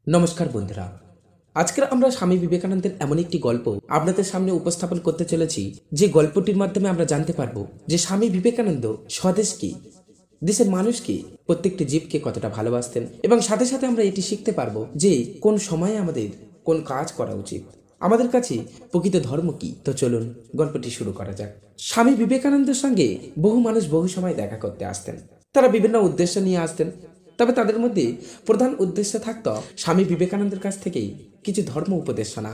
নমস্কার বন্ধুরা, আজকের আমরা স্বামী বিবেকানন্দের এমন একটি গল্প আপনাদের সামনে উপস্থাপন করতে চলেছি, যে গল্পটির মাধ্যমে আমরা জানতে পারবো যে স্বামী বিবেকানন্দ স্বদেশ কি, দেশের মানুষ কি, প্রত্যেকটি জীবকে কতটা ভালোবাসতেন এবং সাথে সাথে আমরা এটি শিখতে পারবো যে কোন সময়ে আমাদের কোন কাজ করা উচিত, আমাদের কাছে প্রকৃত ধর্ম কি। তো চলুন গল্পটি শুরু করা যাক। স্বামী বিবেকানন্দের সঙ্গে বহু মানুষ বহু সময় দেখা করতে আসতেন। তারা বিভিন্ন উদ্দেশ্য নিয়ে আসতেন, তবে তাদের মধ্যে প্রধান উদ্দেশ্য থাকত স্বামী বিবেকানন্দের কাছ থেকেই কিছু ধর্ম উপদেশ শোনা,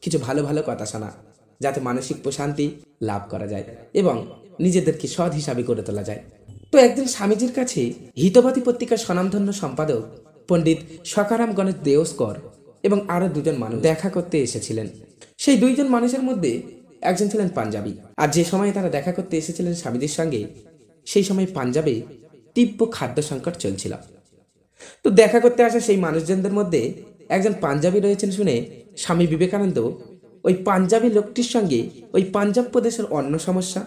কিছু ভালো ভালো কথা শোনা, যাতে মানসিক প্রশান্তি লাভ করা যায় এবং নিজেদেরকে সৎ হিসাবে গড়ে তোলা যায়। তো একদিন স্বামীজির কাছে হিতবাদী পত্রিকার স্বনামধন্য সম্পাদক পণ্ডিত সখারাম গণেশ দেওস্কর এবং আরো দুজন মানুষ দেখা করতে এসেছিলেন। সেই দুইজন মানুষের মধ্যে একজন ছিলেন পাঞ্জাবি, আর যে সময়ে তারা দেখা করতে এসেছিলেন স্বামীজির সঙ্গে, সেই সময় পাঞ্জাবে তীব্র খাদ্য সংকট চলছিল। তো দেখা করতে আসা সেই মানুষজনদের মধ্যে একজন পাঞ্জাবি রয়েছেন শুনে স্বামী বিবেকানন্দ ওই পাঞ্জাবি লোকটির সঙ্গে ওই পাঞ্জাব প্রদেশের অন্য সমস্যা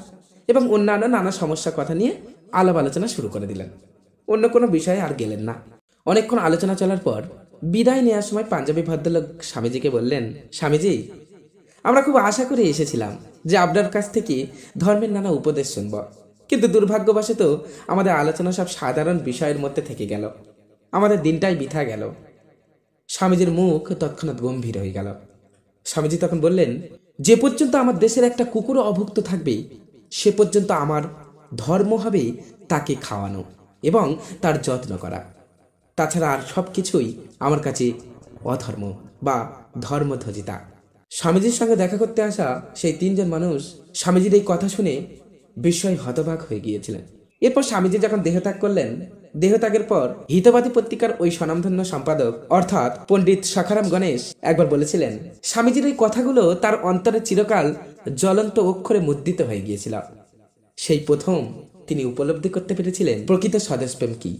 এবং অন্যান্য নানা সমস্যার কথা নিয়ে আলাপ আলোচনা শুরু করে দিলেন। অন্য কোনো বিষয়ে আর গেলেন না। অনেকক্ষণ আলোচনা চলার পর বিদায় নেওয়ার সময় পাঞ্জাবি ভদ্রলোক স্বামীজিকে বললেন, স্বামীজি, আমরা খুব আশা করে এসেছিলাম যে আপনার কাছ থেকে ধর্মের নানা উপদেশ শুনব, কিন্তু দুর্ভাগ্যবশত আমাদের আলোচনা সব সাধারণ বিষয়ের মধ্যে থেকে গেল, আমাদের দিনটাই বৃথা গেল। স্বামীজির মুখ তৎক্ষণাৎ গম্ভীর হয়ে গেল। স্বামীজি তখন বললেন, যে পর্যন্ত আমার দেশের একটা কুকুরও অভুক্ত থাকবে, সে পর্যন্ত আমার ধর্ম হবে তাকে খাওয়ানো এবং তার যত্ন করা। তাছাড়া আর সব কিছুই আমার কাছে অধর্ম বা ধর্মধ্বজিতা। স্বামীজির সঙ্গে দেখা করতে আসা সেই তিনজন মানুষ স্বামীজির এই কথা শুনে বিস্ময় হতবাক হয়ে গিয়েছিলেন। এরপর স্বামীজি যখন দেহত্যাগ করলেন, দেহত্যাগের পর হিতবাদী পত্রিকার ওই স্বনামধন্য সম্পাদক অর্থাৎ পণ্ডিত সখারাম গণেশ একবার বলেছিলেন, স্বামীজির এই কথাগুলো তার অন্তরে চিরকাল জ্বলন্ত অক্ষরে মুদ্রিত হয়ে গিয়েছিল। সেই প্রথম তিনি উপলব্ধি করতে পেরেছিলেন প্রকৃত স্বদেশপ্রেম কি।